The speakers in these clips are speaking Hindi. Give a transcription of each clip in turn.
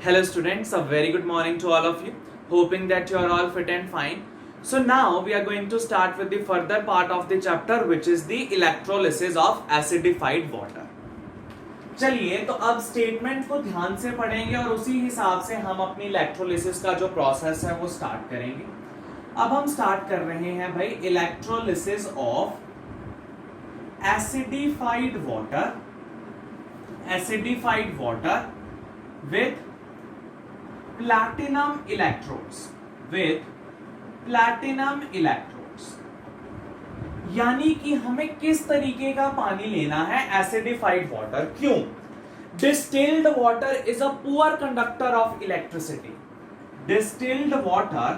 Hello students, a very good morning to all of you. Hoping that you are all fit and fine. So now we are going to start with the further part of the chapter which is the electrolysis of acidified water. चलिए तो अब स्टेटमेंट को ध्यान से पढ़ेंगे और उसी हिसाब से हम अपनी इलेक्ट्रोलिसिस का जो प्रोसेस है वो स्टार्ट करेंगे. अब हम स्टार्ट कर रहे हैं भाई electrolysis of acidified water with platinum electrodes. यानी कि हमें किस तरीके का पानी लेना है एसिडिफाइड वाटर. क्यों? Distilled water is a poor conductor of electricity. Distilled water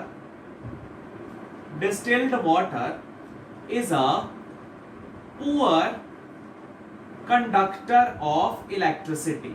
is a poor conductor of electricity.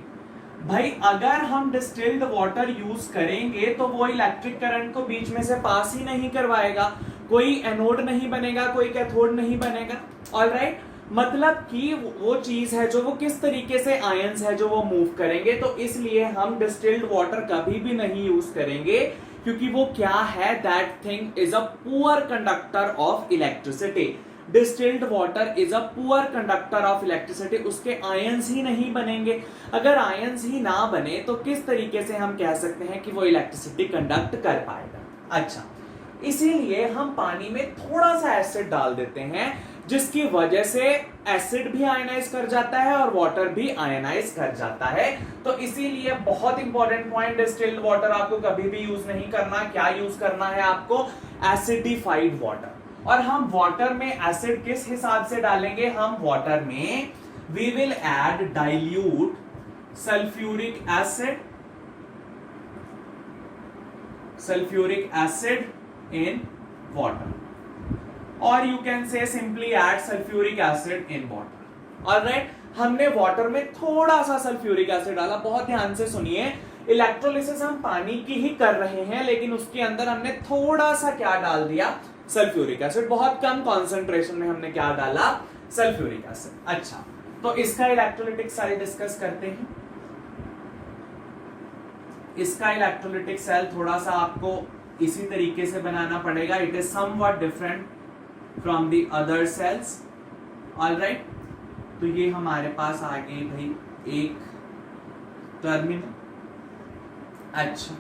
भाई अगर हम डिस्टिल्ड वाटर यूज करेंगे तो वो इलेक्ट्रिक करंट को बीच में से पास ही नहीं करवाएगा. कोई एनोड नहीं बनेगा, कोई कैथोड नहीं बनेगा. ऑलराइट, मतलब कि वो चीज है जो वो किस तरीके से आयंस है जो वो मूव करेंगे. तो इसलिए हम डिस्टिल्ड वाटर कभी भी नहीं यूज करेंगे क्योंकि वो क्या है, that thing is a poor conductor of electricity. Distilled water is a poor conductor of electricity. उसके आयंस ही नहीं बनेंगे. अगर आयंस ही ना बने तो किस तरीके से हम कह सकते हैं कि वो इलेक्ट्रिसिटी कंडक्ट कर पाएगा. अच्छा, इसीलिए हम पानी में थोड़ा सा एसिड डाल देते हैं जिसकी वजह से एसिड भी आयनाइज कर जाता है और वाटर भी आयनाइज कर जाता है. तो इसीलिए बहुत इंपॉर्टेंट पॉइंट, डिस्टिल्ड वाटर आपको कभी भी यूज नहीं करना. क्या यूज करना है आपको? Acidified water. और हम वाटर में एसिड किस हिसाब से डालेंगे? हम वाटर में we will add dilute sulphuric acid in water, और you can say simply add sulphuric acid in water. Alright, हमने वाटर में थोड़ा सा सल्फ्यूरिक एसिड डाला. बहुत ध्यान से सुनिए, इलेक्ट्रोलिसिस हम पानी की ही कर रहे हैं लेकिन उसके अंदर हमने थोड़ा सा क्या डाल दिया? Sulphuric acid. बहुत कम कॉन्सेंट्रेशन में हमने क्या डाला? Sulphuric acid. अच्छा, तो इसका इलेक्ट्रोलिटिक सेल डिस्कस करते हैं. इसका इलेक्ट्रोलिटिक सेल थोड़ा सा आपको इसी तरीके से बनाना पड़ेगा. It is somewhat different from the other sales. Alright, तो ये हमारे पास आ गई भाई एक टर्मिनल. अच्छा,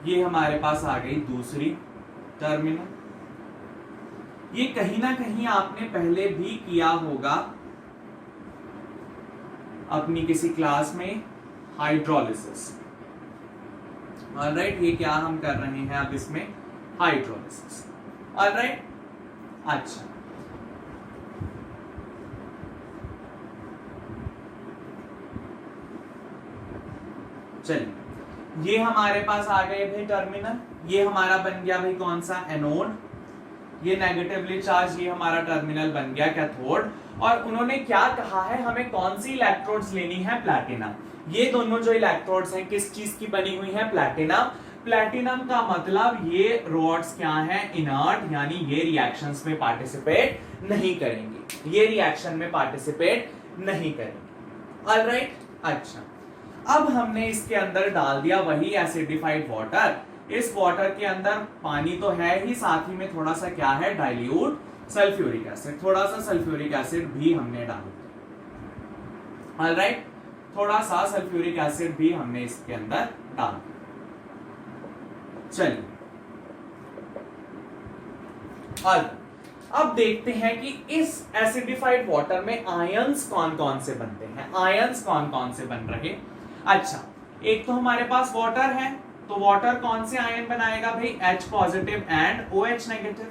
ये हमारे पास आ गई दूसरी टर्मिनल. ये कहीं ना कहीं आपने पहले भी किया होगा अपनी किसी क्लास में, हाइड्रोलिसिस. ऑलराइट, ये क्या हम कर रहे हैं अब इसमें? हाइड्रोलिसिस. ऑलराइट, अच्छा, चलिए ये हमारे पास आ गए भाई टर्मिनल. ये हमारा बन गया भाई कौन सा? एनोड. ये नेगेटिवली चार्ज, ये हमारा टर्मिनल बन गया कैथोड. और उन्होंने क्या कहा है, हमें कौन सी इलेक्ट्रोड्स लेनी है? प्लैटिनम. ये दोनों जो इलेक्ट्रोड्स हैं किस चीज की बनी हुई है? प्लैटिनम. प्लैटिनम का मतलब ये रॉड्स क्या हैं? इनर्ट, यानी ये रिएक्शंस में पार्टिसिपेट नहीं करेंगे. ये रिएक्शन में पार्टिसिपेट नहीं करेंगे. ऑलराइट, अच्छा, अब हमने इसके अंदर डाल दिया वही एसिडिफाइड वाटर. इस वाटर के अंदर पानी तो है ही, साथ ही में थोड़ा सा क्या है? Dilute sulphuric acid. थोड़ा सा सल्फ्यूरिक एसिड भी हमने डाल दिया. ऑलराइट, थोड़ा सा सल्फ्यूरिक एसिड भी हमने इसके अंदर डाल दिया. चलिए, और अब देखते हैं कि इस एसिडिफाइड वाटर में आयंस कौन कौन से बनते हैं. आयंस कौन कौन से बन रहे? अच्छा, एक तो हमारे पास वाटर है, तो वाटर कौन से आयन बनाएगा भाई? H positive and OH negative.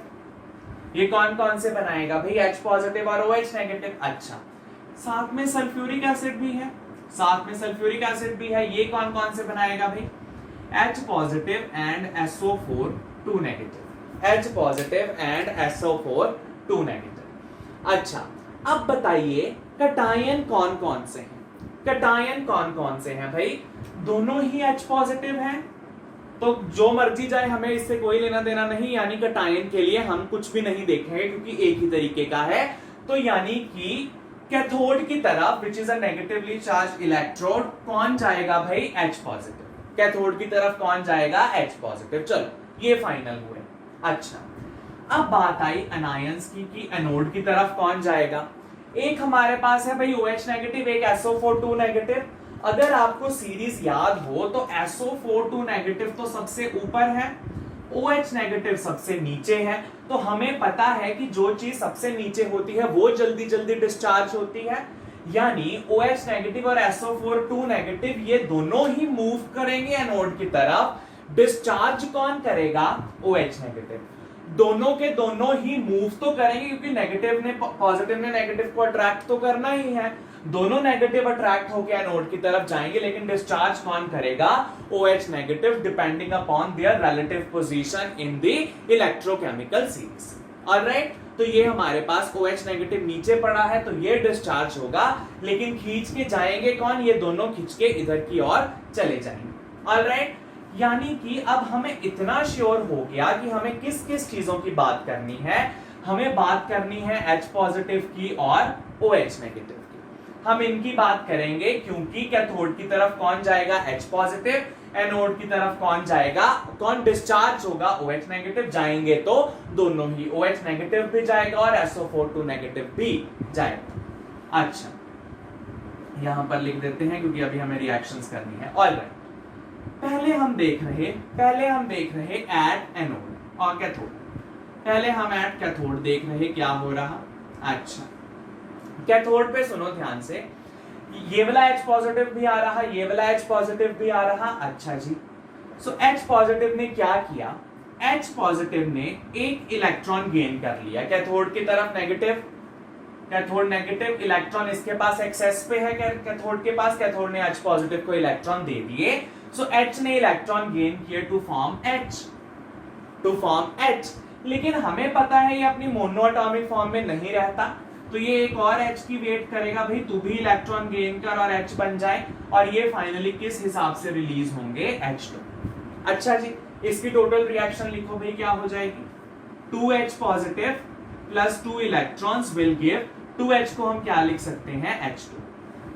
ये कौन कौन से बनाएगा भाई? H पॉजिटिव और OH नेगेटिव. अच्छा, साथ में सल्फ्यूरिक एसिड भी है. ये कौन कौन से बनाएगा भाई? H positive and SO4 2 negative. अच्छा, अब बताइए कटायन कौन कौन से हैं? कटायन कौन कौन से हैं भाई? दोनों ही H पॉजिटिव हैं, तो जो मर्जी जाए, हमें इससे कोई लेना देना नहीं. यानी कटायन के लिए हम कुछ भी नहीं देखेंगे क्योंकि एक ही तरीके का है. तो यानी कि कैथोड की तरफ which is a negatively charge electrode कौन जाएगा भाई? H positive. कैथोड की तरफ कौन जाएगा, H पॉजिटिव। चलो ये फाइनल हुए। अच्छा, अब बात आई अनायंस की कि एनोड की तरफ कौन जाएगा। एक हमारे पास है भाई OH नेगेटिव, एक SO4 नेगेटिव। अगर आपको सीरीज याद हो तो SO4 नेगेटिव तो सबसे ऊपर है, OH नेगेटिव सबसे नीचे है। तो हमें पता है कि जो चीज सबसे नीचे होती है वो जल्दी जल्दी डिस्चार्ज होती है, यानी OH नेगेटिव और SO4 नेगेटिव ये दोनों ही मूव करेंगे एनोड की तरफ। डिस्चार्ज कौन करेगा, OH नेगेटिव। दोनों के दोनों ही मूव तो करेंगे क्योंकि नेगेटिव ने पॉजिटिव ने नेगेटिव को अट्रैक्ट तो करना ही है। दोनों नेगेटिव अट्रैक्ट होकर एनोड की तरफ जाएंगे, लेकिन डिस्चार्ज कौन करेगा, OH negative, depending upon their relative position in the electrochemical series. Alright, तो ये हमारे पास OH नेगेटिव नीचे पड़ा है तो ये डिस्चार्ज होगा, लेकिन खींच के जाएंगे कौन, ये दोनों खींच के इधर की ओर चले जाएंगे। ऑलराइट, यानी कि अब हमें इतना श्योर हो गया कि हमें किस किस चीजों की बात करनी है। हमें बात करनी है H पॉजिटिव की और OH नेगेटिव की। हम इनकी बात करेंगे क्योंकि कैथोड की तरफ कौन जाएगा, H पॉजिटिव, एनोड की तरफ कौन जाएगा, कौन डिस्चार्ज होगा, OH नेगेटिव। जाएंगे तो दोनों ही, OH नेगेटिव भी जाएगा और SO4 नेगेटिव भी जाएगा। अच्छा, यहां पर लिख देते हैं क्योंकि अभी हमें रिएक्शंस करनी है। ऑलराइट, पहले हम देख रहे एट एनोड और कैथोड। पहले हम एट कैथोड देख रहे क्या हो रहा। अच्छा, कैथोड पे सुनो ध्यान से, ये वाला H पॉजिटिव भी आ रहा, ये वाला H पॉजिटिव भी आ रहा। अच्छा जी, सो H पॉजिटिव ने क्या किया, H पॉजिटिव ने एक इलेक्ट्रॉन गेन कर लिया कैथोड की तरफ नेगेटिव। कैथोड नेगेटिव, इलेक्ट्रॉन इसके पास एक्सेस पे है कैथोड के पास, कैथोड ने H पॉजिटिव को इलेक्ट्रॉन दे दिए। सो H ने इलेक्ट्रॉन गेन किए टू फॉर्म H, लेकिन हमें पता है ये अपनी मोनोएटॉमिक फॉर्म में नहीं रहता, तो ये एक और H की वेट करेगा, भाई तू भी इलेक्ट्रॉन गेन कर और H बन जाए, और ये फाइनली किस हिसाब से रिलीज होंगे, H2। अच्छा जी, इसकी टोटल रिएक्शन लिखो भाई, क्या हो जाएगी, 2H positive plus 2 electrons will give 2H को हम क्या लिख सकते हैं, H2।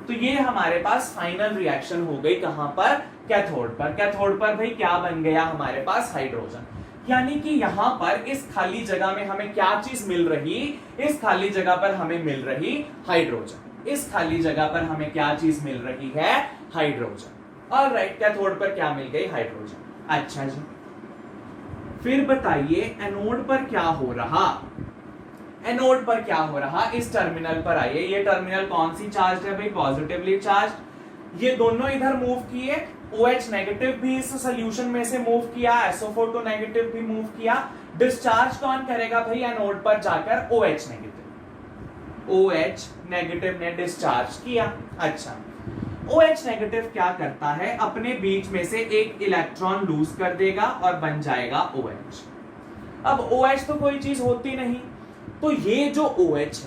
तो ये हमारे पास फाइनल रिएक्शन हो गई, कहां पर, कैथोड पर। कैथोड पर भाई क्या बन गया हमारे पास, हाइड्रोजन। यानी कि यहां पर इस खाली जगह में हमें क्या चीज मिल रही, इस खाली जगह पर हमें मिल रही हाइड्रोजन। इस खाली जगह पर हमें क्या चीज मिल रही है, हाइड्रोजन। ऑलराइट, कैथोड पर क्या मिल गई, हाइड्रोजन। अच्छा जी, फिर बताइए एनोड पर क्या हो रहा। एनोड पर क्या हो रहा, इस टर्मिनल पर आइए। ये टर्मिनल कौन सी चार्ज है भाई, पॉजिटिवली चार्ज। ये दोनों इधर मूव किए, OH नेगेटिव भी इस सॉल्यूशन में से मूव किया, SO4 नेगेटिव भी मूव किया। डिस्चार्ज कौन करेगा भाई एनोड पर जाकर, OH नेगेटिव। OH नेगेटिव ने डिस्चार्ज किया। अच्छा, OH नेगेटिव क्या करता है, अपने बीच में से एक इलेक्ट्रॉन लूज कर देगा और बन जाएगा OH। अब OH तो कोई चीज होती नहीं, तो ये जो OH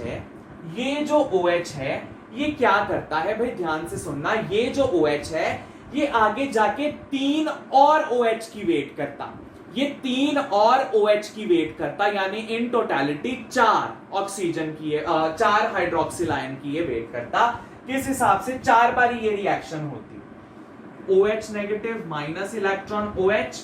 है, ये क्या करता है भाई, ध्यान से सुनना। ये जो OH है ये आगे जाके 3 और OH की वेट करता, ये 3 और OH की वेट करता, यानी इन टोटलिटी 4 ऑक्सीजन की, 4 हाइड्रोक्सिल आयन की ये वेट करता। किस हिसाब से, 4 बार ये रिएक्शन होती। OH negative minus electron OH,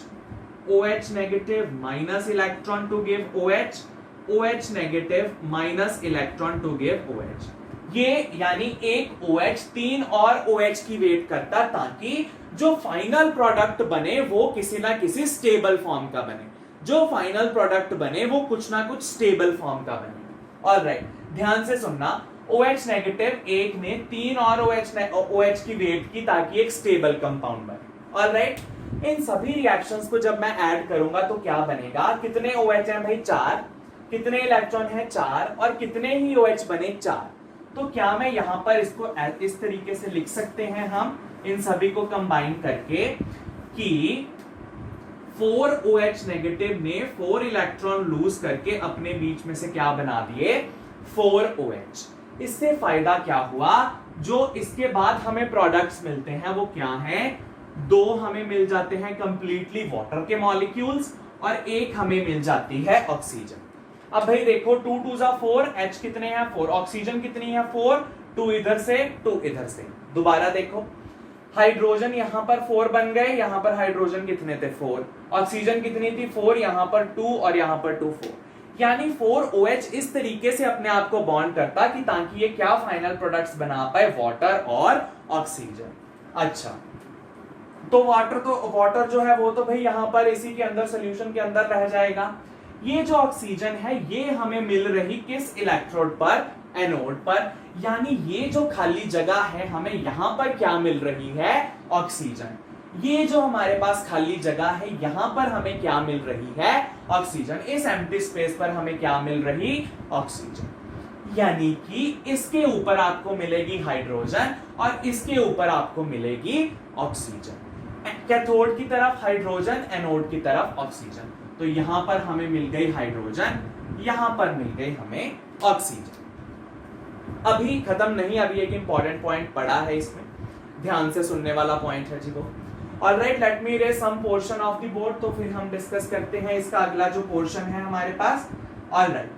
OH negative minus electron to give OH, OH negative minus electron to give OH। ये यानी एक OH 3 और OH की वेट करता, ताकि जो फाइनल प्रोडक्ट बने वो किसी ना किसी स्टेबल फॉर्म का बने, जो फाइनल प्रोडक्ट बने वो कुछ ना कुछ स्टेबल फॉर्म का बने। ऑलराइट, ध्यान से सुनना, OH नेगेटिव एक ने 3 और OH की वेट की ताकि एक स्टेबल कंपाउंड बने। ऑलराइट, इन सभी रिएक्शंस को जब मैं ऐड करूंगा तो क्या बनेगा, कितने OH हैं भाई, 4, कितने इलेक्ट्रॉन हैं 4, और कितने ही OH बने 4। तो क्या मैं यहां पर इसको इस तरीके से लिख सकते हैं हम इन सभी को कंबाइन करके कि 4 OH नेगेटिव ने 4 इलेक्ट्रॉन लूज करके अपने बीच में से क्या बना दिए, 4 OH। इससे फायदा क्या हुआ, जो इसके बाद हमें प्रोडक्ट्स मिलते हैं वो क्या हैं, 2 हमें मिल जाते हैं कंप्लीटली वाटर के मॉलिक्यूल्स और एक हमें मिल जाती है ऑक्सीजन। अब भाई देखो 2 2 4, H कितने हैं 4, ऑक्सीजन कितनी है 4, 2 इधर से 2 इधर से। दोबारा देखो हाइड्रोजन यहां पर 4 बन गए, यहां पर हाइड्रोजन कितने थे 4, ऑक्सीजन कितनी थी 4, यहां पर 2 और यहां पर 2 4, यानी 4OH इस तरीके से अपने आप को बॉन्ड करता कि ताकि ये क्या फाइनल प्रोडक्ट्स बना पाए, वाटर और ऑक्सीजन। अच्छा, तो वाटर जो है वो तो भाई यहां पर इसी के अंदर सोल्यूशन के अंदर रह जाएगा। ये जो ऑक्सीजन है ये हमें मिल रही किस इलेक्ट्रोड पर, एनोड पर, यानी ये जो खाली जगह है हमें यहां पर क्या मिल रही है, ऑक्सीजन। ये जो हमारे पास खाली जगह है यहां पर हमें क्या मिल रही है, ऑक्सीजन। इस एम्प्टी स्पेस पर हमें क्या मिल रही, ऑक्सीजन। यानी कि इसके ऊपर आपको मिलेगी हाइड्रोजन और इसके ऊपर आपको मिलेगी ऑक्सीजन। कैथोड की तरफ हाइड्रोजन, एनोड की तरफ ऑक्सीजन। तो यहां पर हमें मिल गई हाइड्रोजन, यहां पर मिल गई हमें ऑक्सीजन। अभी खत्म नहीं, अभी एक इंपॉर्टेंट पॉइंट पड़ा है इसमें, ध्यान से सुनने वाला पॉइंट है जी वो। Alright, let me raise some portion of the board, तो फिर हम डिस्कस करते हैं इसका अगला जो पोर्शन है हमारे पास। ऑलराइट,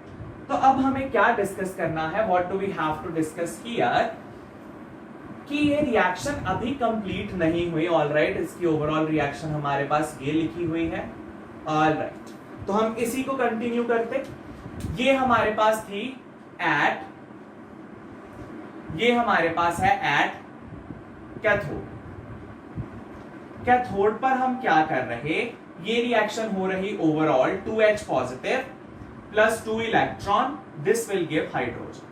तो अब हमें क्या डिस्कस करना है, what do we have to discuss here, कि ये रिएक्शन अभी कंप्लीट नहीं हुई। ऑलराइट, इसकी ओवरऑल रिएक्शन हमारे पास ये लिखी हुई है। ऑलराइट, तो हम इसी को कंटिन्यू करते। ये हमारे पास थी एट, ये हमारे पास है एट कैथोड। कैथोड पर हम क्या कर रहे, ये रिएक्शन हो रही overall 2H positive plus 2 electron, this will give hydrogen.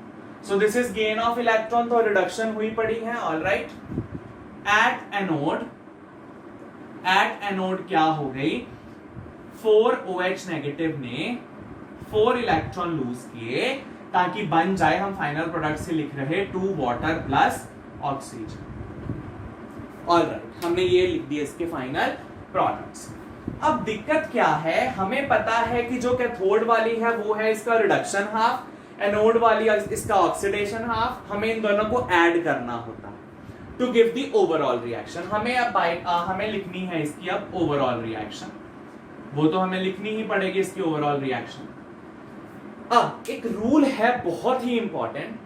So this is gain of electron, तो रिडक्शन हुई पड़ी है। ऑलराइट, एट एनोड क्या हो गई, 4OH नेगेटिव ने 4 इलेक्ट्रॉन लूज किए ताकि बन जाए, हम फाइनल प्रोडक्ट से लिख रहे 2 वाटर प्लस ऑक्सीजन। ऑलराइट, हमने ये लिख दिए इसके फाइनल प्रोडक्ट्स। अब दिक्कत क्या है, हमें पता है कि जो कैथोड वाली है वो है इसका रिडक्शन हाफ, एनोड वाली इसका ऑक्सीडेशन हाफ। हमें इन दोनों को ऐड करना होता है to give the overall reaction. हमें अब हमें लिखनी है इसकी अब ओवरऑल रिएक्शन, वो तो हमें लिखनी ही पड़ेगी इसकी ओवरऑल रिएक्शन। अब एक रूल है बहुत ही इंपॉर्टेंट,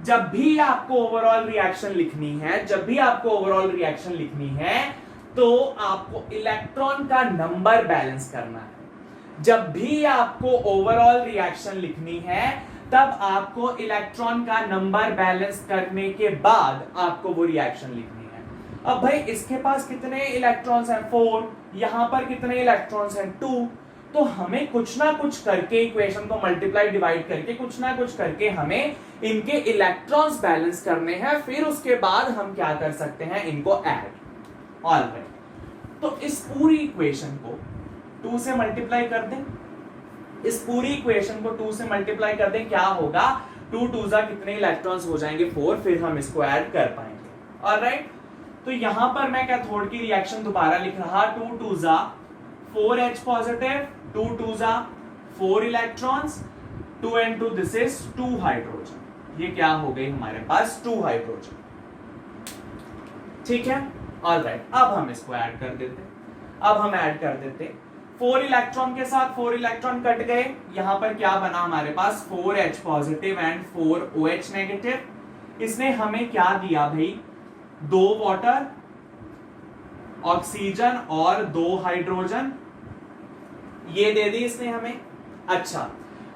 जब भी आपको ओवरऑल रिएक्शन लिखनी है, जब भी आपको ओवरऑल रिएक्शन लिखनी है तो आपको इलेक्ट्रॉन का नंबर बैलेंस करना है। जब भी आपको ओवरऑल रिएक्शन लिखनी है तब आपको इलेक्ट्रॉन का नंबर बैलेंस करने के बाद आपको वो रिएक्शन लिखनी है। अब भाई इसके पास कितने इलेक्ट्रॉन्स हैं, 4, यहां पर कितने इलेक्ट्रॉन्स हैं, 2। तो हमें कुछ ना कुछ करके इक्वेशन को मल्टीप्लाई डिवाइड करके कुछ ना कुछ करके हमें इनके इलेक्ट्रॉन्स बैलेंस करने हैं, फिर उसके बाद हम क्या कर सकते हैं, इनको ऐड। ऑलराइट, तो इस पूरी इक्वेशन को 2 से मल्टीप्लाई कर दें, इस पूरी इक्वेशन को 2 से मल्टीप्लाई कर दें, क्या होगा, 2 2 कितने इलेक्ट्रॉन्स हो जाएंगे 4, फिर हम इसको ऐड कर पाएंगे। ऑलराइट, तो यहां पर मैं कैथोड की रिएक्शन दोबारा लिख रहा, 2 2 4H positive, 2 2 4 electrons, 2 and 2 this is 2 hydrogen. ये क्या हो गई हमारे पास 2 हाइड्रोजन। ठीक है, ऑलराइट, अब हम इसको ऐड कर देते, अब हम ऐड कर देते 4 इलेक्ट्रॉन के साथ 4 इलेक्ट्रॉन कट गए, यहां पर क्या बना हमारे पास 4H positive and 4OH negative. इसने हमें क्या दिया भाई, 2 वाटर, ऑक्सीजन और 2 हाइड्रोजन, ये दे दी इसने हमें। अच्छा,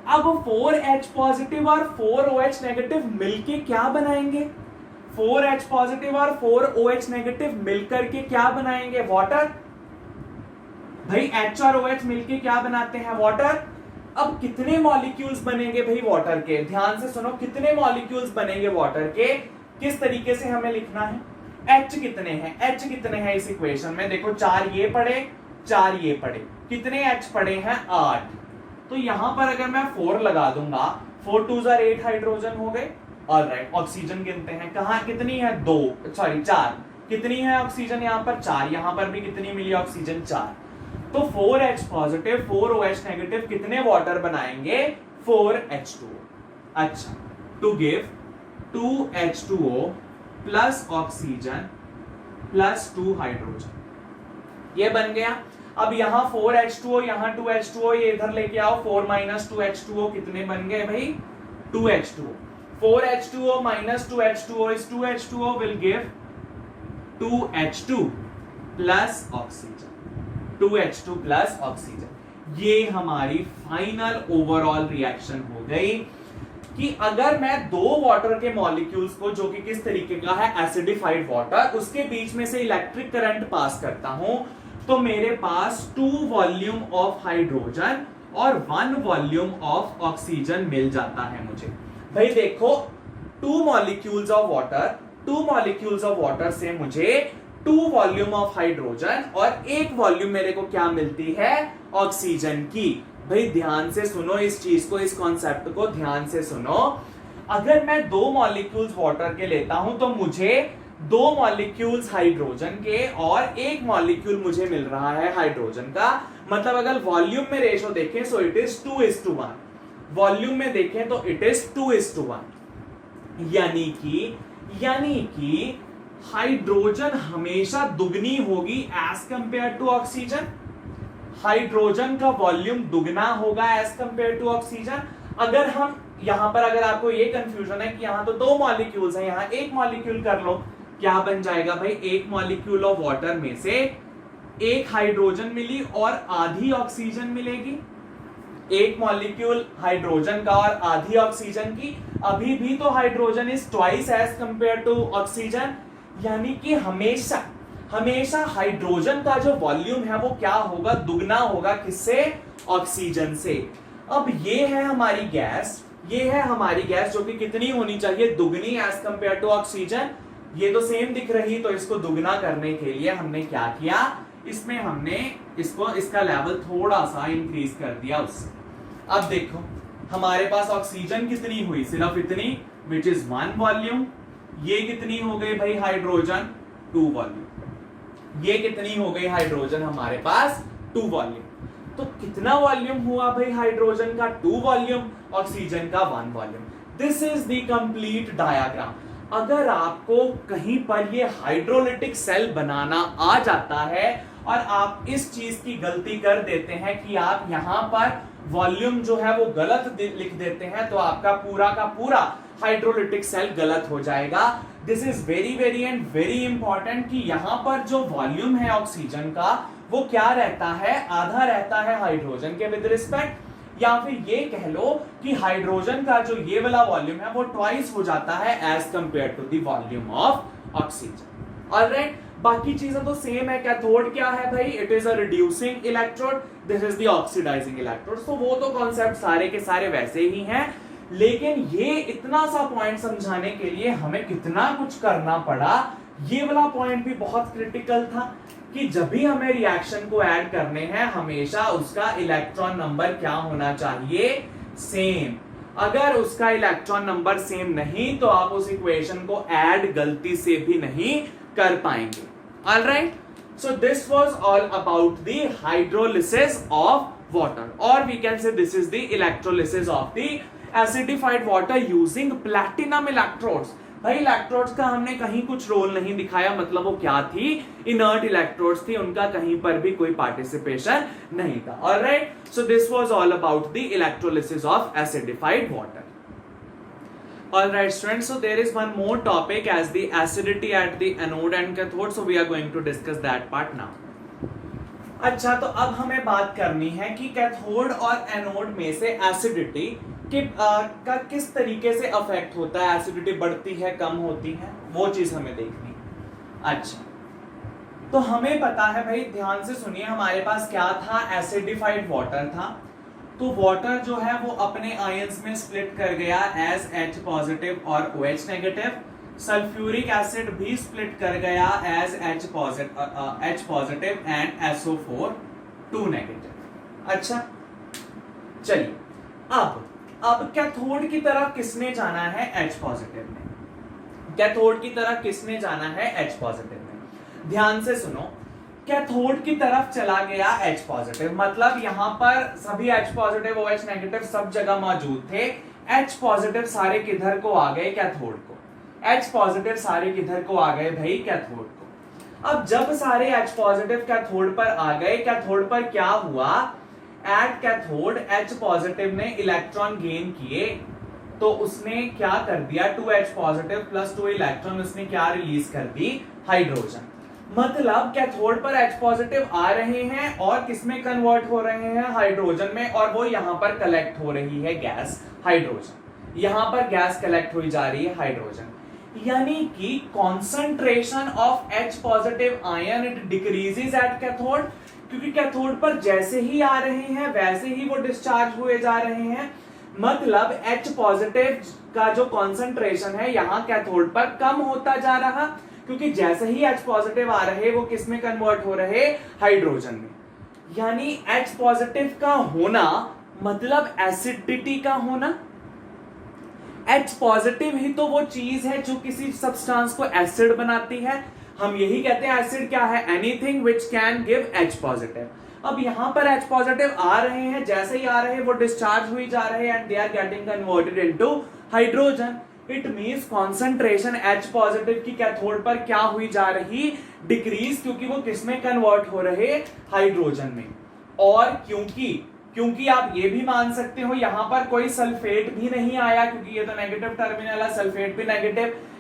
अब 4H पॉजिटिव और 4OH नेगेटिव मिलके क्या बनाएंगे, 4H पॉजिटिव और 4OH नेगेटिव मिलकर के क्या बनाएंगे, वाटर। भाई H और OH मिलके क्या बनाते हैं, वाटर। अब कितने मॉलिक्यूल्स बनेंगे भाई वाटर के, ध्यान से सुनो, कितने मॉलिक्यूल्स बनेंगे वाटर के, किस तरीके से हमें लिखना है। H कितने हैं, H कितने हैं इस इक्वेशन में, देखो 4 ये पड़े, 4 ये पड़े, कितने H पड़े हैं 8। तो यहां पर अगर मैं 4 लगा दूंगा, 4 2 8 हाइड्रोजन हो गए। ऑलराइट, ऑक्सीजन गिनते हैं, कहां कितनी है, 4। कितनी है ऑक्सीजन यहाँ पर, 4। यहां पर भी कितनी मिली ऑक्सीजन, 4। तो 4H पॉजिटिव 4OH नेगेटिव कितने वाटर बनाएंगे, 4H2O। अच्छा, to give 2H2O plus oxygen plus 2 hydrogen, ये बन गया। अब यहां 4H2O, यहां 2H2O, ये इधर लेके आओ, 4 - 2H2O कितने बन गए भाई, 2H2O। 4H2O - 2H2O is 2H2O will give 2H2 plus oxygen, 2H2 plus oxygen. ये हमारी फाइनल ओवरऑल रिएक्शन हो गई कि अगर मैं दो वाटर के मॉलिक्यूल्स को, जो कि किस तरीके का है एसिडिफाइड वाटर, उसके बीच में से इलेक्ट्रिक करंट पास करता हूं, तो मेरे पास 2 वॉल्यूम ऑफ हाइड्रोजन और 1 वॉल्यूम ऑफ ऑक्सीजन मिल जाता है मुझे। भाई देखो, 2 molecules of water, 2 molecules of water से मुझे 2 वॉल्यूम ऑफ हाइड्रोजन और 1 वॉल्यूम मेरे को क्या मिलती है, ऑक्सीजन की। भाई ध्यान से सुनो इस चीज को, इस कॉन्सेप्ट को ध्यान से सुनो। अगर मैं 2 मॉलिक्यूल्स वाटर के लेता हूं तो मुझे 2 मॉलिक्यूल्स हाइड्रोजन के और 1 मॉलिक्यूल मुझे मिल रहा है हाइड्रोजन का। मतलब अगर वॉल्यूम में रेशो देखें सो इट इज 2:1, वॉल्यूम में देखें तो इट इज 2:1। यानी कि हाइड्रोजन हमेशा दुगनी होगी as compare to oxygen. Hydrogen का वॉल्यूम दुगना होगा एज कंपेयर टू ऑक्सीजन। अगर हम यहां पर, अगर आपको ये कंफ्यूजन है कि यहां तो 2 मॉलिक्यूल्स हैं, यहां 1 मॉलिक्यूल कर लो, क्या बन जाएगा भाई, 1 मॉलिक्यूल ऑफ वाटर में से 1 हाइड्रोजन मिली और आधी ऑक्सीजन मिलेगी। 1 मॉलिक्यूल हाइड्रोजन का और आधी ऑक्सीजन की। अभी भी तो hydrogen is twice as compare to oxygen. यानी कि हमेशा हाइड्रोजन का जो वॉल्यूम है वो क्या होगा, दुगना होगा, किससे, ऑक्सीजन से। अब ये है हमारी गैस, ये है हमारी गैस जो कि कितनी होनी चाहिए, दुगनी एज कंपेयर टू ऑक्सीजन। ये तो सेम दिख रही, तो इसको दुगना करने के लिए हमने क्या किया, इसमें हमने इसका लेवल थोड़ा सा इंक्रीज कर दिया उससे। अब देखो हमारे पास ऑक्सीजन कितनी हुई, सिर्फ इतनी, विच इज 1 वॉल्यूम। ये कितनी हो गई भाई हाइड्रोजन, 2 वॉल्यूम। ये कितनी हो गई हाइड्रोजन हमारे पास, 2 वॉल्यूम। तो कितना वॉल्यूम हुआ भाई हाइड्रोजन का, 2 वॉल्यूम, ऑक्सीजन का 1 volume. This is the complete diagram. अगर आपको कहीं पर ये हाइड्रोलिटिक सेल बनाना आ जाता है और आप इस चीज की गलती कर देते हैं कि आप यहां पर वॉल्यूम जो है वो गलत लिख देते हैं, तो आपका पूरा का पूरा हाइड्रोलिटिक सेल गलत हो जाएगा। This is very and very important कि यहां पर जो वॉल्यूम है ऑक्सीजन का वो क्या रहता है, आधा रहता है हाइड्रोजन के विद रिस्पेक्ट, या फिर ये कह लो कि हाइड्रोजन का जो ये वाला वॉल्यूम है वो ट्वाइस हो जाता है as compare to the volume of oxygen. Alright, बाकी चीजें तो सेम है। कैथोड क्या है भाई, it is a reducing electrode, this is the oxidising electrode. तो वो तो कॉन्सेप्ट सारे के सारे वैसे ही हैं, लेकिन ये इतना सा पॉइंट समझाने के लिए हमें कितना कुछ करना पड़ा। ये वाला पॉइंट भी बहुत क्रिटिकल था कि जब भी हमें रिएक्शन को ऐड करने हैं हमेशा उसका इलेक्ट्रॉन नंबर क्या होना चाहिए, सेम। अगर उसका इलेक्ट्रॉन नंबर सेम नहीं तो आप उस इक्वेशन को ऐड गलती से भी नहीं कर पाएंगे। Alright, so this was all about the hydrolysis of water, और we can say this is the electrolysis of the acidified water using platinum electrodes. भाई इलेक्ट्रोड्स का हमने कहीं कुछ रोल नहीं दिखाया, मतलब वो क्या थी, इनर्ट इलेक्ट्रोड्स थी, उनका कहीं पर भी कोई पार्टिसिपेशन नहीं था। Alright, so this was all about the electrolysis of acidified water. Alright students, so there is one more topic as the acidity at the anode and cathode, so we are going to discuss that part now. अच्छा, तो अब हमें बात करनी है कि कैथोड और एनोड में से एसिडिटी का किस तरीके से अफेक्ट होता है, एसिडिटी बढ़ती है, कम होती है, वो चीज हमें देखनी है। अच्छा, तो हमें पता है भाई, ध्यान से सुनिए, हमारे पास क्या था, एसिडिफाइड वाटर था। तो वाटर जो है वो अपने आयंस में स्प्लिट कर गया एज H पॉजिटिव और OH नेगेटिव। सल्फ्यूरिक एसिड भी स्प्लिट कर गया as H positive and SO4 2 negative. अच्छा, चलिए अब कैथोड की तरफ किसने जाना है, H पॉजिटिव में। कैथोड की तरफ किसने जाना है, H पॉजिटिव में। ध्यान से सुनो, कैथोड की तरफ चला गया H पॉजिटिव, मतलब यहां पर सभी H पॉजिटिव OH नेगेटिव सब जगह मौजूद थे। H पॉजिटिव सारे किधर को आ गए, कैथोड को। H पॉजिटिव सारे किधर को आ गए भाई, कैथोड को। अब जब सारे H पॉजिटिव कैथोड पर आ गए, कैथोड पर क्या हुआ, एट कैथोड H पॉजिटिव ने इलेक्ट्रॉन गेन किए तो उसने क्या कर दिया, 2H पॉजिटिव प्लस 2 इलेक्ट्रॉन उसने क्या रिलीज कर दी, हाइड्रोजन। मतलब कैथोड पर H पॉजिटिव आ रहे हैं और किसमें कन्वर्ट हो रहे हैं, हाइड्रोजन में, और वो यहां पर कलेक्ट हो रही है गैस हाइड्रोजन, यहां पर गैस कलेक्ट हुई जा रही है हाइड्रोजन। यानी कि concentration of H positive ion it decreases at cathode, क्योंकि कैथोड पर जैसे ही आ रहे हैं वैसे ही वो डिस्चार्ज हुए जा रहे हैं। मतलब H पॉजिटिव का जो कॉन्सेंट्रेशन है यहां कैथोड पर कम होता जा रहा, क्योंकि जैसे ही H पॉजिटिव आ रहे वो किस में कन्वर्ट हो रहे, हाइड्रोजन में। यानी H पॉजिटिव का होना मतलब एसिडिटी का होना। H पॉजिटिव ही तो वो चीज है जो किसी सब्सटेंस को एसिड बनाती है। हम यही कहते हैं एसिड क्या है, anything which can give H positive. अब यहां पर H पॉजिटिव आ रहे हैं, जैसे ही आ रहे हैं वो डिस्चार्ज हुई जा रहे हैं and they are getting converted into hydrogen. It means concentration H positive की कैथोड पर क्या हुई जा रही, डिक्रीज, क्योंकि वो किसमें कन्वर्ट हो रहे, हाइड्रोजन में। और क्योंकि आप ये भी मान सकते हो यहां पर कोई सल्फेट भी नहीं आया, क्योंकि ये तो नेगेटिव टर्मिनल है, सल्फेट भी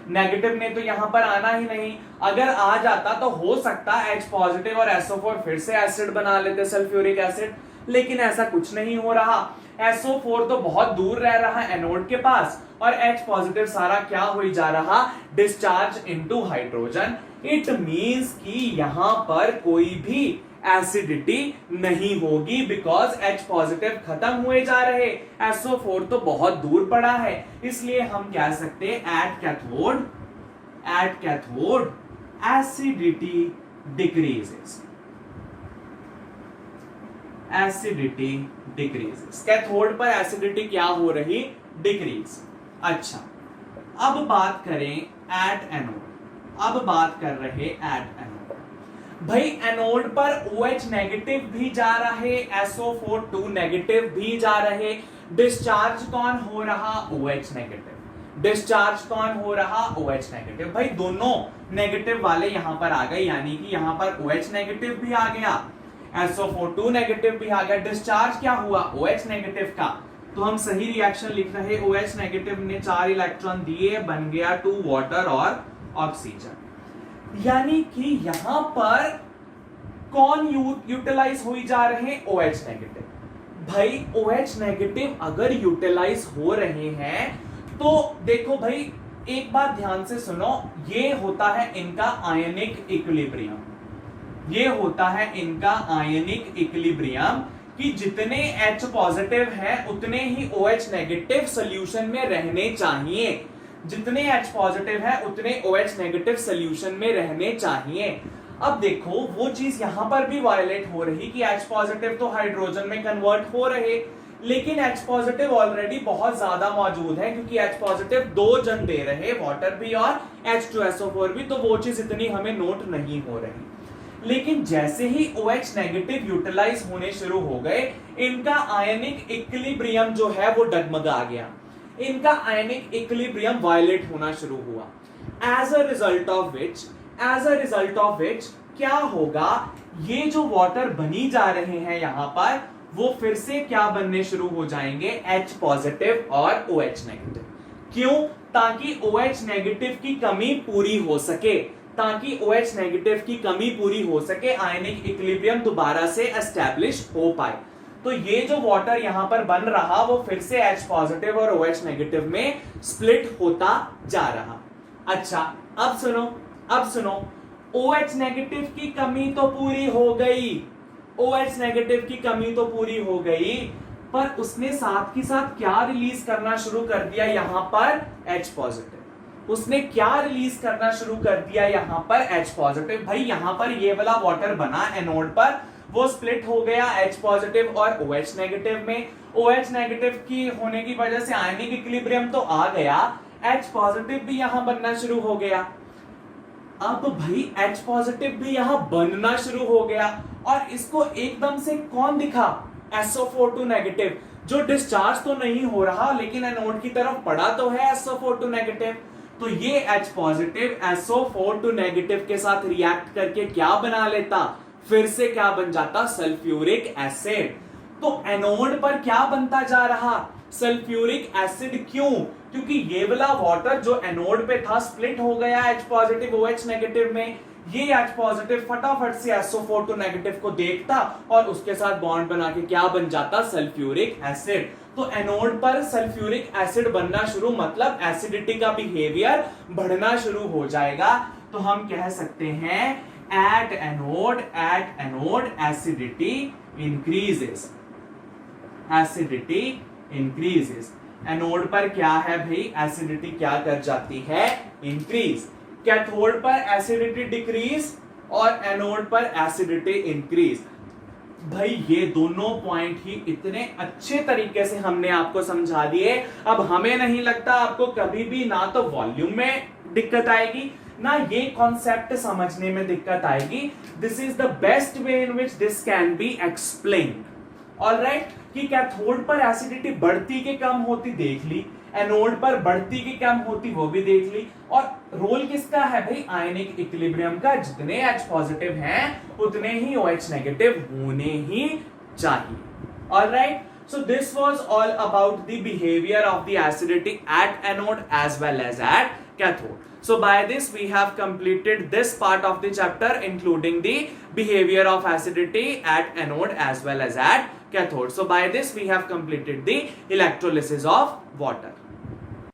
नेगेटिव ने तो यहां पर आना ही नहीं। अगर आ जाता तो हो सकता H पॉजिटिव और SO4 फिर से एसिड बना लेते, सल्फ्यूरिक एसिड, लेकिन ऐसा कुछ नहीं हो रहा। SO4 तो बहुत दूर रह रहा है एनोड के पास, और H पॉजिटिव सारा क्या हो जा रहा, discharge into hydrogen. It means कि यहां पर कोई भी एसिडिटी नहीं होगी, बिकॉज H पॉजिटिव खत्म हुए जा रहे, SO4 तो बहुत दूर पड़ा है। इसलिए हम कह सकते हैं at cathode acidity decreases, cathode पर एसिडिटी क्या हो रही, डिक्रीज। अच्छा, अब बात करें एट एनोड, अब बात कर रहे एट एनोड। भाई एनोड पर OH नेगेटिव भी जा रहे, SO4 2 नेगेटिव भी जा रहे, डिस्चार्ज कौन हो रहा, OH नेगेटिव, डिस्चार्ज कौन हो रहा, OH नेगेटिव। भाई दोनों नेगेटिव वाले यहां पर आ गए, यानी कि यहां पर OH नेगेटिव भी आ गया, SO4 2 नेगेटिव भी आ गया, डिस्चार्ज क्या हुआ, OH नेगेटिव का। तो हम सही रिएक्शन लिख रहे, OH नेगेटिव ने 4 इलेक्ट्रॉन दिए, बन गया 2 वाटर और ऑक्सीजन। यानी कि यहां पर कौन यूटिलाइज हुई जा रहे हैं, OH नेगेटिव। भाई OH नेगेटिव अगर यूटिलाइज हो रहे हैं तो देखो भाई एक बात ध्यान से सुनो, ये होता है इनका आयनिक इक्विलिब्रियम, ये होता है इनका आयनिक इक्विलिब्रियम, कि जितने H पॉजिटिव हैं उतने ही OH नेगेटिव सॉल्यूशन में रहने चाहिए, जितने H पॉजिटिव है उतने OH नेगेटिव सॉल्यूशन में रहने चाहिए। अब देखो वो चीज यहां पर भी वायलेट हो रही कि H पॉजिटिव तो हाइड्रोजन में कन्वर्ट हो रहे, लेकिन H पॉजिटिव ऑलरेडी बहुत ज्यादा मौजूद है, क्योंकि H पॉजिटिव 2 जन दे रहे, वाटर भी और H2SO4 भी, तो वो चीज इतनी हमें नोट नहीं हो रही। लेकिन जैसे ही OH नेगेटिव यूटिलाइज होने शुरू हो गए, इनका आयनिक इक्विलिब्रियम जो है वो डगमगा गया, इनका आयनिक इक्विलिब्रियम वायलेट होना शुरू हुआ। As a result of which क्या होगा, ये जो वाटर बनी जा रहे हैं यहां पर, वो फिर से क्या बनने शुरू हो जाएंगे, H पॉजिटिव और OH नेगेटिव। क्यों, ताकि OH नेगेटिव की कमी पूरी हो सके, ताकि OH नेगेटिव की कमी पूरी हो सके, आयनिक इक्विलिब्रियम दोबारा से एस्टैब्लिश हो पाए। तो ये जो वाटर यहां पर बन रहा वो फिर से H पॉजिटिव और OH नेगेटिव में स्प्लिट होता जा रहा। अच्छा, अब सुनो, OH नेगेटिव की कमी तो पूरी हो गई, OH नेगेटिव की कमी तो पूरी हो गई, पर उसने साथ ही साथ क्या रिलीज करना शुरू कर दिया यहां पर, H पॉजिटिव। उसने क्या रिलीज करना शुरू कर दिया यहां पर, H पॉजिटिव। भाई यहां पर ये वाला वाटर बना एनोड पर, वो स्प्लिट हो गया H पॉजिटिव और OH नेगेटिव में। OH नेगेटिव की होने की वजह से आयनिक इक्विलिब्रियम तो आ गया, H पॉजिटिव भी यहां बनना शुरू हो गया। अब भाई H पॉजिटिव भी यहां बनना शुरू हो गया, और इसको एकदम से कौन दिखा, SO4 2 नेगेटिव, जो डिस्चार्ज तो नहीं हो रहा लेकिन एनोड की तरफ पड़ा तो है SO4 2 नेगेटिव। तो ये H पॉजिटिव SO4 2 नेगेटिव के साथ रिएक्ट करके क्या बना लेता, फिर से क्या बन जाता, सल्फ्यूरिक एसिड। तो एनोड पर क्या बनता जा रहा, सल्फ्यूरिक एसिड क्यों? क्योंकि ये वाला वाटर जो एनोड पे था स्प्लिट हो गया H पॉजिटिव OH नेगेटिव में, ये H पॉजिटिव फटाफट से SO4 नेगेटिव को देखता और उसके साथ बॉन्ड बना के क्या बन जाता? Sulphuric acid. तो एनोड पर सल्फ्यूरिक एसिड बनना शुरू, मतलब एसिडिटी का बिहेवियर बढ़ना शुरू हो जाएगा। तो हम कह सकते हैं at anode acidity increases, acidity increases. Anode पर क्या है भाई? एसिडिटी क्या कर जाती है? इंक्रीज। कैथोड पर एसिडिटी डिक्रीज और एनोड पर एसिडिटी इंक्रीज। भाई ये दोनों पॉइंट ही इतने अच्छे तरीके से हमने आपको समझा दिए, अब हमें नहीं लगता आपको कभी भी ना तो वॉल्यूम में दिक्कत आएगी ना ये कॉन्सेप्ट समझने में दिक्कत आएगी। This is the best way in which this can be explained. Alright, कि कैथोड पर एसिडिटी बढ़ती के कम होती देख ली, एनोड पर बढ़ती की कम होती वो भी देख ली, और रोल किसका है भाई? आयनिक इक्विलिब्रियम का। जितने H पॉजिटिव हैं उतने ही OH नेगेटिव होने ही चाहिए। Alright, so this was all about the behavior of the acidity at anode as well as at cathode. So by this we have completed this part of the chapter, including the behavior of acidity at anode as well as at cathode. So by this we have completed the electrolysis of water.